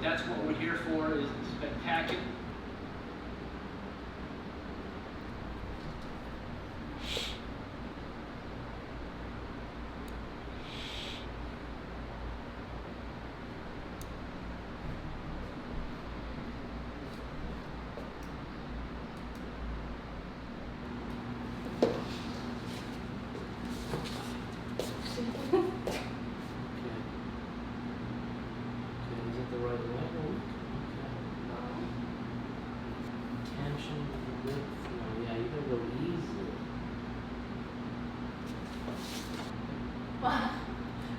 that's what we're here for, is spectacular.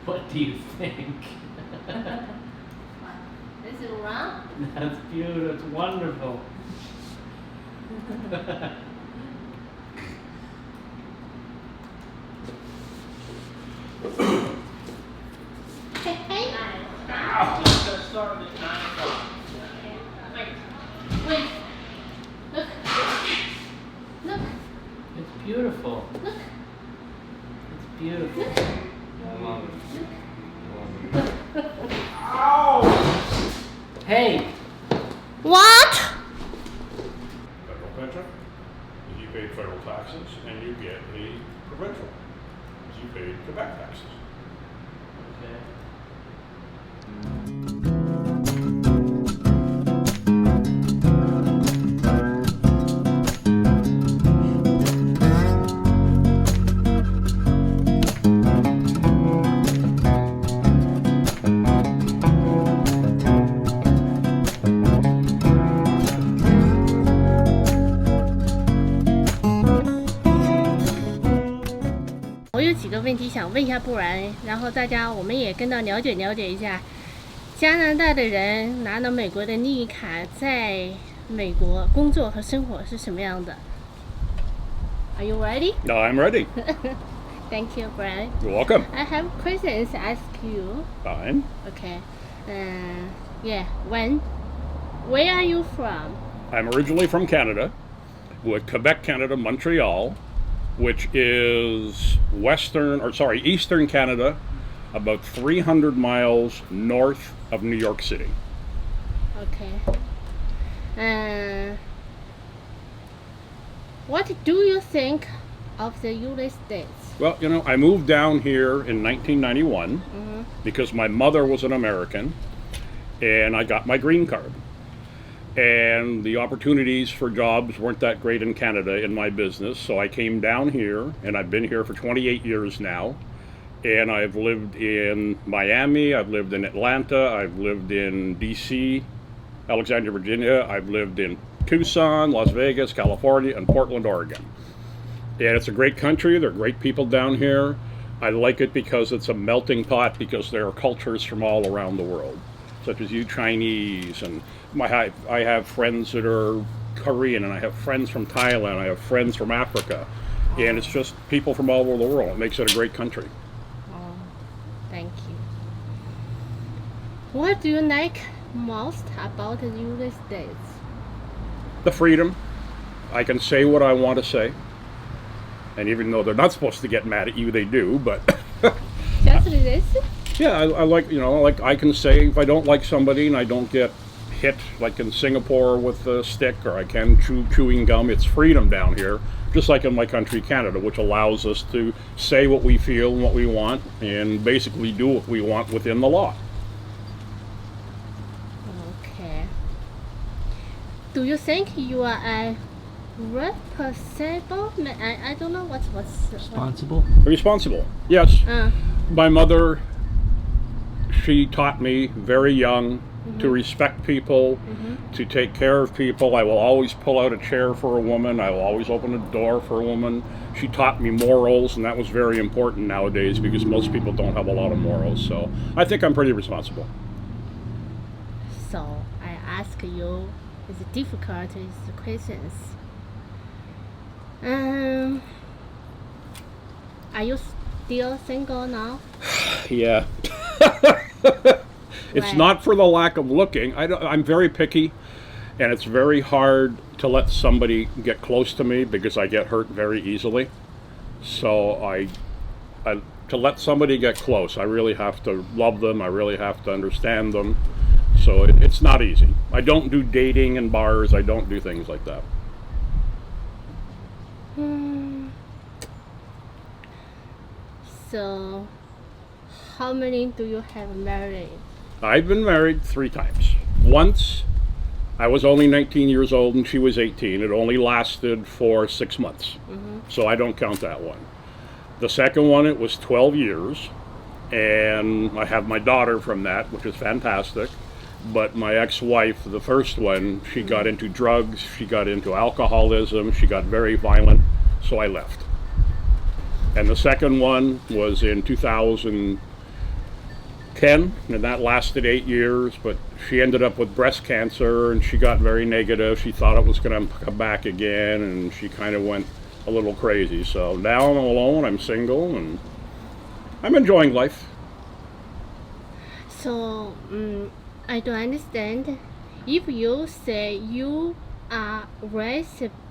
What do you think? Is it wrong? That's beautiful. It's wonderful. Hey. It's gonna start at 9 o'clock. Wait. Look. Look. It's beautiful. Look. It's beautiful. Look. I love it. Ow! Hey! What? Federal pension, you pay federal taxes, and you get a provincial, you pay Quebec taxes. Okay.我有几个问题想问一下布然，然后我们也跟到了解一下加拿大的人拿到美国的绿卡，在美国工作和生活是什么样的。Are you ready? No, I'm ready. Thank you, Brian. You're welcome. I have questions to ask you. Fine. Okay. Yeah. Where are you from? I'm originally from Canada, with Quebec, Canada, Montreal, which is eastern Canada, about 300 miles north of New York City. Okay. What do you think of the United States? Well, I moved down here in 1991 because my mother was an American, and I got my green card. And the opportunities for jobs weren't that great in Canada in my business, so I came down here, and I've been here for 28 years now. And I've lived in Miami, I've lived in Atlanta, I've lived in DC, Alexandria, Virginia, I've lived in Tucson, Las Vegas, California, and Portland, Oregon. And it's a great country, there are great people down here. I like it because it's a melting pot, because there are cultures from all around the world, such as you Chinese, and I have friends that are Korean, and I have friends from Thailand, I have friends from Africa, and it's just people from all over the world. It makes it a great country. Oh, thank you. What do you like most about the United States? The freedom. I can say what I want to say, and even though they're not supposed to get mad at you, they do, but Just this? yeah, I like, I can say if I don't like somebody and I don't get hit like in Singapore with a stick, or I can chewing gum. It's freedom down here, just like in my country, Canada, which allows us to say what we feel and what we want, and basically do what we want within the law. Okay. Do you think you are a responsible man? I don't know what's Responsible? Responsible, yes. Uh, My mother, she taught me very young to respect people, to take care of people. I will always pull out a chair for a woman. I will always open a door for a woman. She taught me morals, and that was very important nowadays because most people don't have a lot of morals. So I think I'm pretty responsible. so I ask you the difficult questions. Are you still single now? Yeah. It's Right. not for the lack of looking. I'm very picky, and it's very hard to let somebody get close to me because I get hurt very easily. So to let somebody get close, I really have to love them. I really have to understand them. So it's not easy. I don't do dating in bars. I don't do things like that. So, how many do you have married? I've been married 3 times. Once, I was only 19 years old and she was 18. It only lasted for 6 months. So I don't count that one. The second one, it was 12 years. And I have my daughter from that, which is fantastic. But my ex-wife, the first one, she got into drugs, she got into alcoholism, she got very violent, so I left. And the second one was in 2010, and that lasted 8 years, but she ended up with breast cancer, and she got very negative. She thought it was going to come back again, and she kind of went a little crazy. So now I'm alone, I'm single, and I'm enjoying life. So, I don't understand. If you say you are responsible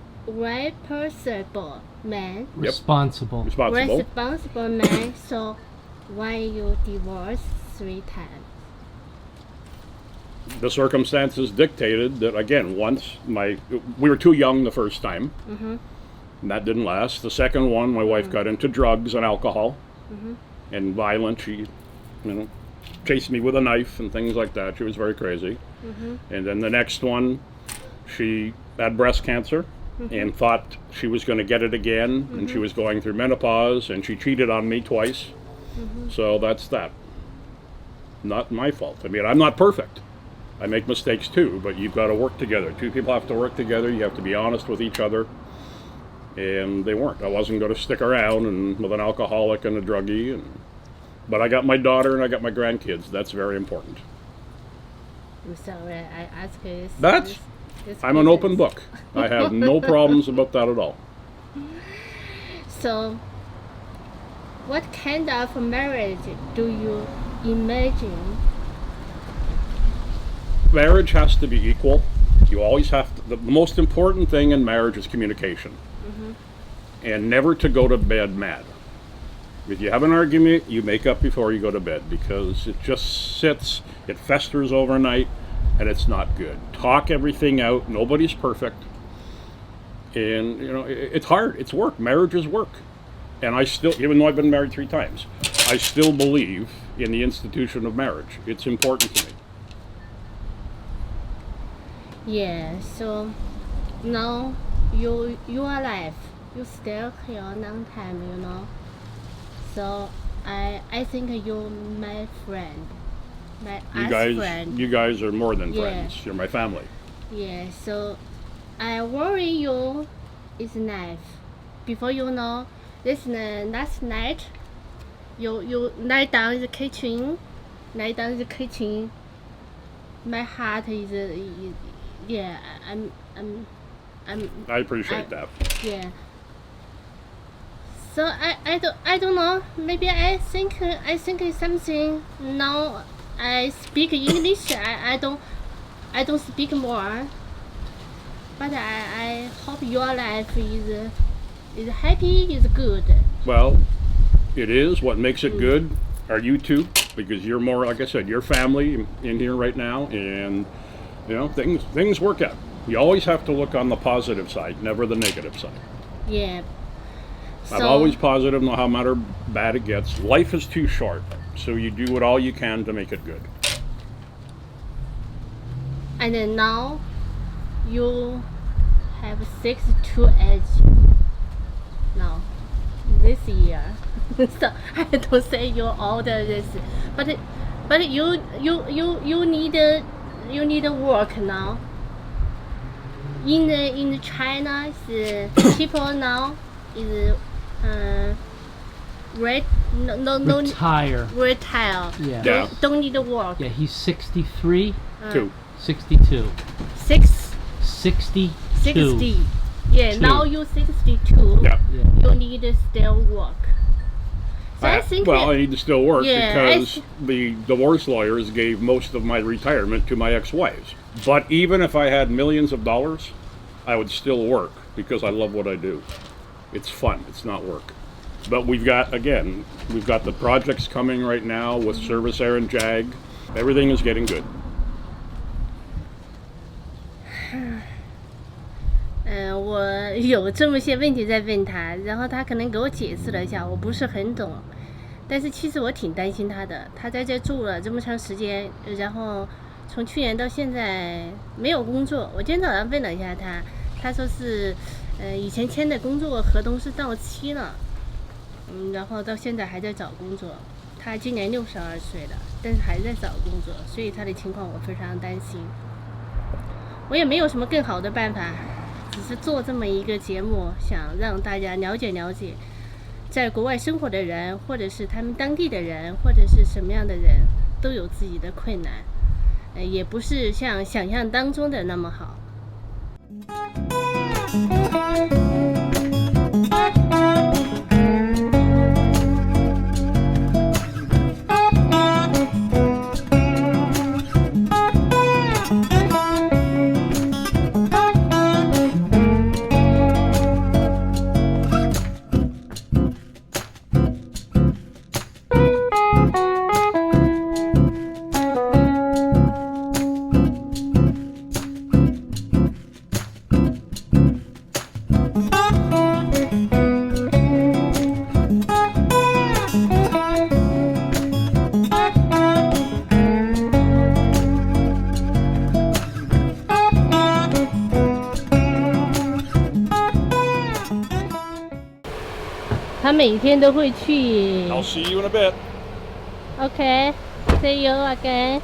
man, Responsible. responsible man, so why you divorce 3 times? The circumstances dictated that, again, once we were too young the first time, and that didn't last. The second one, my wife got into drugs and alcohol and violent. She, chased me with a knife and things like that. She was very crazy. And then the next one, she had breast cancer and thought she was going to get it again, and she was going through menopause, and she cheated on me twice. So that's that. Not my fault. I mean, I'm not perfect. I make mistakes too, but you've got to work together. 2 people have to work together. You have to be honest with each other. And they weren't. I wasn't going to stick around and with an alcoholic and a druggie. But I got my daughter and I got my grandkids. That's very important. I'm sorry, I asked this. I'm an open book. I have no problems about that at all. So, what kind of marriage do you imagine? Marriage has to be equal. You always have to. The most important thing in marriage is communication. And never to go to bed mad. If you have an argument, you make up before you go to bed, because it just sits, it festers overnight, and it's not good. Talk everything out. Nobody's perfect. And, it's hard. It's work. Marriage is work. And I still, even though I've been married 3 times, I still believe in the institution of marriage. It's important to me. Yeah, so now your life, you still here a long time, So I think you're my friend, my friend. You guys are more than friends. You're my family. Yeah, so I worry you is knife. Before this last night, you lie down in the kitchen, My heart is I appreciate that. Yeah. So I don't know. Maybe I think it's something. Now I speak English. I don't speak more. But I hope your life is happy, is good. Well, it is. What makes it good are you two, because you're more, like I said, your family in here right now, and things work out. You always have to look on the positive side, never the negative side. Yeah. I'm always positive, no matter how bad it gets. Life is too short, so you do all you can to make it good. And then now you have 62 age now this year. So I don't say you're older this, but you need work now. In China, people now is retire. Yeah. Don't need to work. Yeah, he's 63. 62. 60. 62. Yeah, Two. now you're 62. Yeah. You need to still work. So I think I need to still work Yeah, because the divorce lawyers gave most of my retirement to my ex-wives. But even if I had millions of dollars, I would still work because I love what I do. It's fun. It's not work. But we've got the projects coming right now with Service Air and JAG. Everything is getting good. 我有这么些问题在问他，然后他可能给我解释了一下，我不是很懂，但是其实我挺担心他的。他在这住了这么长时间，然后从去年到现在没有工作。我今天早上问了一下他，他说是以前签的工作合同是到期了，然后到现在还在找工作。他今年62岁了，但是还在找工作，所以他的情况我非常担心。我也没有什么更好的办法，只是做这么一个节目，想让大家了解了解在国外生活的人，或者是他们当地的人，或者是什么样的人，都有自己的困难，也不是像想象当中的那么好。他每天都会去。 I'll see you in a bit. Okay, see you again.